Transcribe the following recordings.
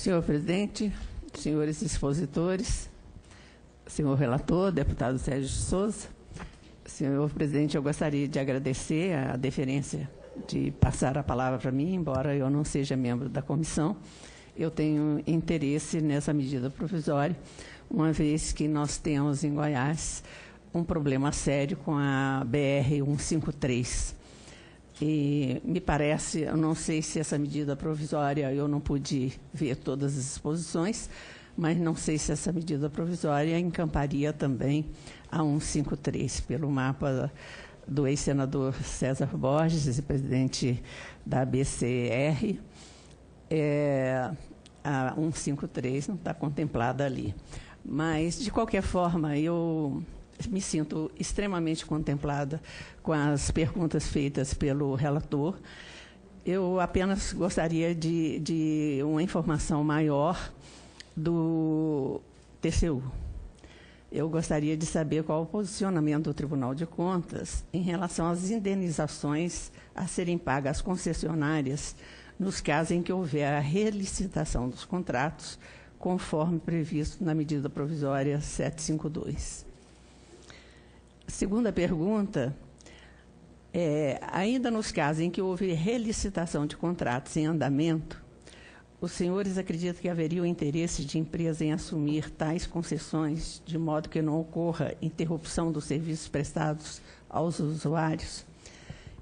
Senhor presidente, senhores expositores, senhor relator, deputado Sérgio de Souza, senhor presidente, eu gostaria de agradecer a deferência de passar a palavra para mim, embora eu não seja membro da comissão. Eu tenho interesse nessa medida provisória, uma vez que nós temos em Goiás um problema sério com a BR-153. E me parece, eu não sei se essa medida provisória, eu não pude ver todas as exposições, mas não sei se essa medida provisória encamparia também a 153, pelo mapa do ex-senador César Borges, presidente da BCR. A 153 não está contemplada ali. Mas, de qualquer forma, eu me sinto extremamente contemplada com as perguntas feitas pelo relator. Eu apenas gostaria de uma informação maior do TCU. Eu gostaria de saber qual o posicionamento do Tribunal de Contas em relação às indenizações a serem pagas às concessionárias nos casos em que houver a relicitação dos contratos, conforme previsto na medida provisória 752. Segunda pergunta, ainda nos casos em que houve relicitação de contratos em andamento, os senhores acreditam que haveria o interesse de empresa em assumir tais concessões, de modo que não ocorra interrupção dos serviços prestados aos usuários?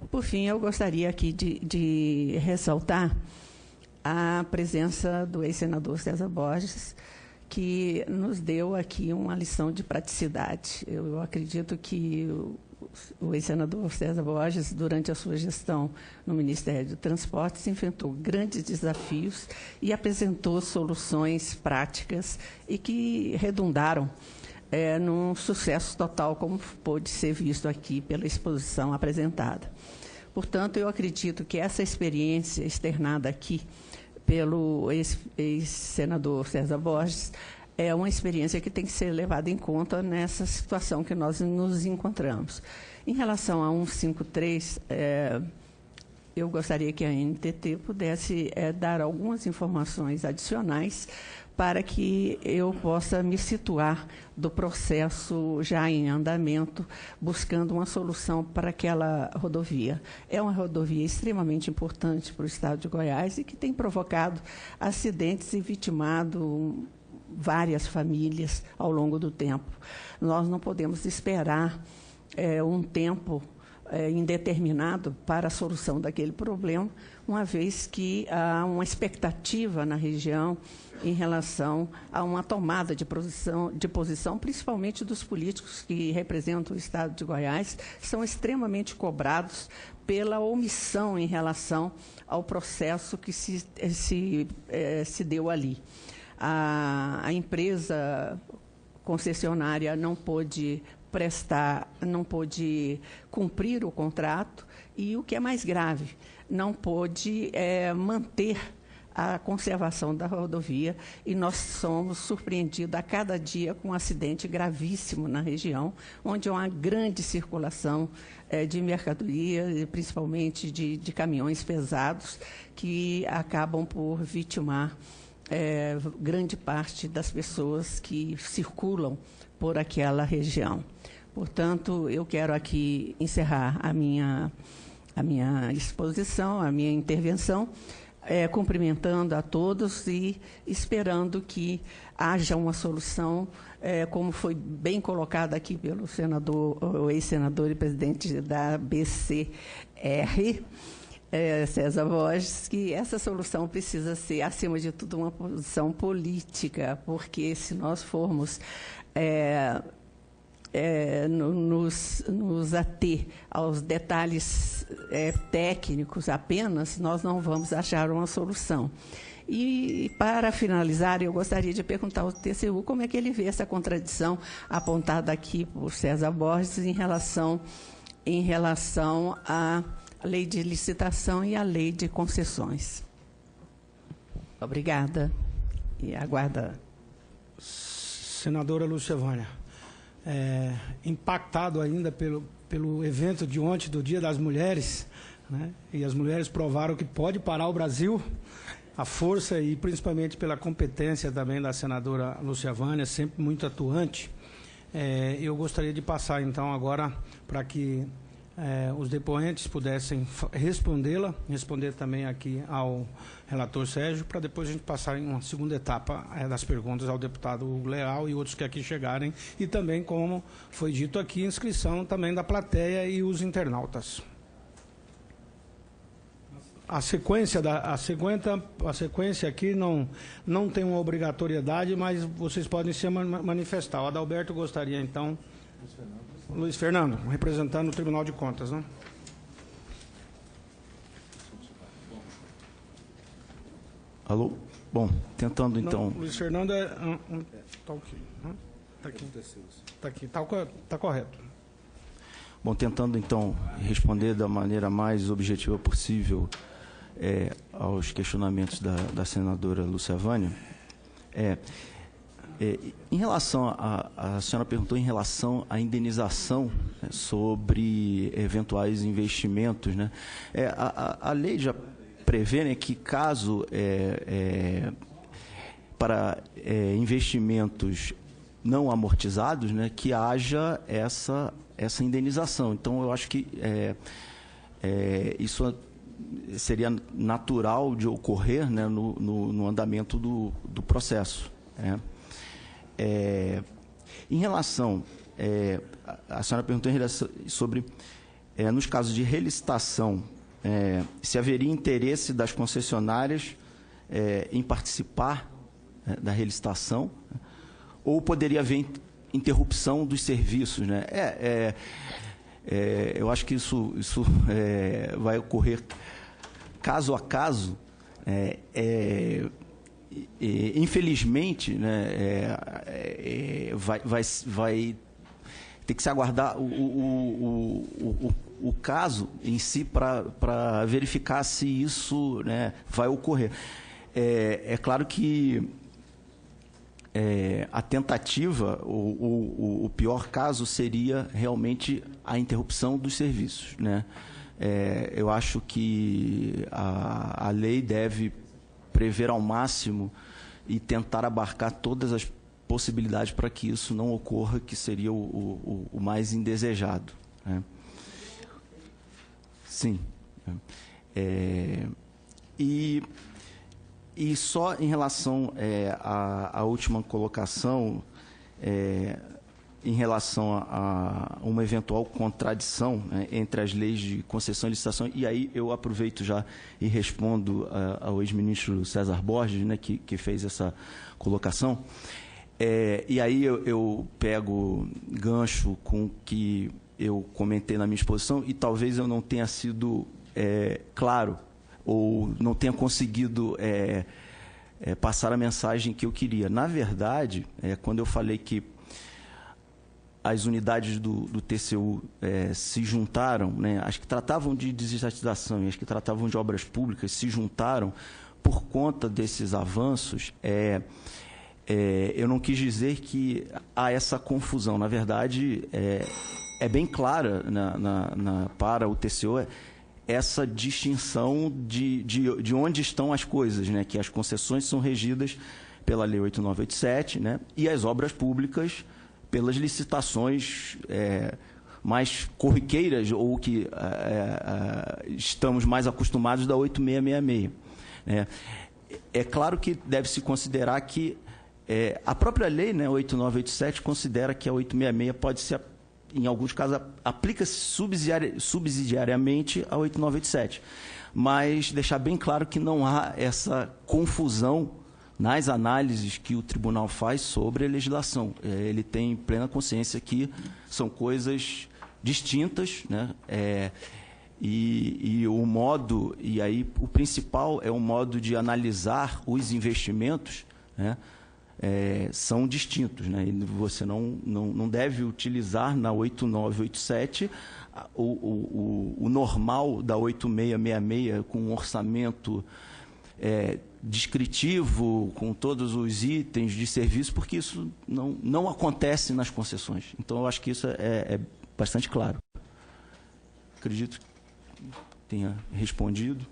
Por fim, eu gostaria aqui de ressaltar a presença do ex-senador César Borges, que nos deu aqui uma lição de praticidade. Eu acredito que o ex-senador César Borges, durante a sua gestão no Ministério do Transportes, enfrentou grandes desafios e apresentou soluções práticas e que redundaram num sucesso total, como pôde ser visto aqui pela exposição apresentada. Portanto, eu acredito que essa experiência externada aqui pelo ex-senador César Borges é uma experiência que tem que ser levada em conta nessa situação que nós nos encontramos. Em relação a 153, eu gostaria que a NTT pudesse dar algumas informações adicionais para que eu possa me situar do processo já em andamento, buscando uma solução para aquela rodovia. É uma rodovia extremamente importante para o estado de Goiás e que tem provocado acidentes e vitimado várias famílias ao longo do tempo. Nós não podemos esperar um tempo indeterminado para a solução daquele problema, uma vez que há uma expectativa na região em relação a uma tomada de posição, principalmente dos políticos que representam o estado de Goiás, são extremamente cobrados pela omissão em relação ao processo que se deu ali. A empresa concessionária não pôde cumprir o contrato e, o que é mais grave, não pôde manter a conservação da rodovia, e nós somos surpreendidos a cada dia com um acidente gravíssimo na região, onde há uma grande circulação de mercadoria, principalmente de caminhões pesados, que acabam por vitimar grande parte das pessoas que circulam por aquela região. Portanto, eu quero aqui encerrar a minha exposição, a minha intervenção, cumprimentando a todos e esperando que haja uma solução, como foi bem colocado aqui pelo senador, o ex-senador e presidente da BCR, César Borges, que essa solução precisa ser, acima de tudo, uma posição política, porque se nós formos nos ater aos detalhes técnicos apenas, nós não vamos achar uma solução. E, para finalizar, eu gostaria de perguntar ao TCU como é que ele vê essa contradição apontada aqui por César Borges em relação à lei de licitação e à lei de concessões. Obrigada. E aguarda. Senadora Lúcia Vânia, impactado ainda pelo evento de ontem, do Dia das Mulheres, né? E as mulheres provaram que pode parar o Brasil. a força e principalmente pela competência também da senadora Lúcia Vânia, sempre muito atuante. Eu gostaria de passar, então, agora para que os depoentes pudessem responder também aqui ao relator Sérgio, para depois a gente passar em uma segunda etapa das perguntas ao deputado Hugo Leal e outros que aqui chegarem, e também, como foi dito aqui, inscrição também da plateia e os internautas. A sequência aqui não tem uma obrigatoriedade, mas vocês podem se manifestar. O Adalberto gostaria, então... Luiz Fernando, representando o Tribunal de Contas, né? Alô? Bom, tentando, então... Luiz Fernando é... Está ok. Está aqui, está correto. Bom, tentando, então, responder da maneira mais objetiva possível aos questionamentos da senadora Lúcia Vânia. Em relação a senhora perguntou em relação à indenização, né, sobre eventuais investimentos, né? A lei já prevê, né, que caso para investimentos não amortizados, né, que haja essa indenização. Então, eu acho que isso seria natural de ocorrer, né, no andamento do processo, né? Em relação, a senhora perguntou sobre, nos casos de relicitação, se haveria interesse das concessionárias em participar da relicitação, ou poderia haver interrupção dos serviços, né? Eu acho que isso vai ocorrer caso a caso. Infelizmente, né, vai ter que se aguardar o caso em si para verificar se isso, né, vai ocorrer. É claro que a tentativa, o pior caso seria realmente a interrupção dos serviços, né? Eu acho que a lei deve prever ao máximo e tentar abarcar todas as possibilidades para que isso não ocorra, que seria o mais indesejado, né? Sim. E só em relação à última colocação, em relação a uma eventual contradição, né, entre as leis de concessão e licitação, e aí eu aproveito já e respondo ao ex-ministro César Borges, né, que fez essa colocação. E aí eu pego gancho com o que eu comentei na minha exposição, e talvez eu não tenha sido claro, ou não tenha conseguido passar a mensagem que eu queria. Na verdade, quando eu falei que as unidades do TCU se juntaram, né, as que tratavam de desestatização e as que tratavam de obras públicas se juntaram por conta desses avanços, eu não quis dizer que há essa confusão. Na verdade, é bem clara para o TCU essa distinção de onde estão as coisas, né, que as concessões são regidas pela Lei 8987, né, e as obras públicas pelas licitações mais corriqueiras, ou que estamos mais acostumados da 8666. Né? É claro que deve-se considerar que a própria lei, né, 8987, considera que a 866 pode ser, em alguns casos, aplica-se subsidiariamente a 8987. Mas deixar bem claro que não há essa confusão nas análises que o tribunal faz sobre a legislação. Ele tem plena consciência que são coisas distintas, né? E o modo, e aí o principal é o modo de analisar os investimentos, né? São distintos, né? E você não deve utilizar na 8987 o normal da 8666, com um orçamento descritivo, com todos os itens de serviço, porque isso não acontece nas concessões. Então, eu acho que isso é bastante claro. Acredito que tenha respondido.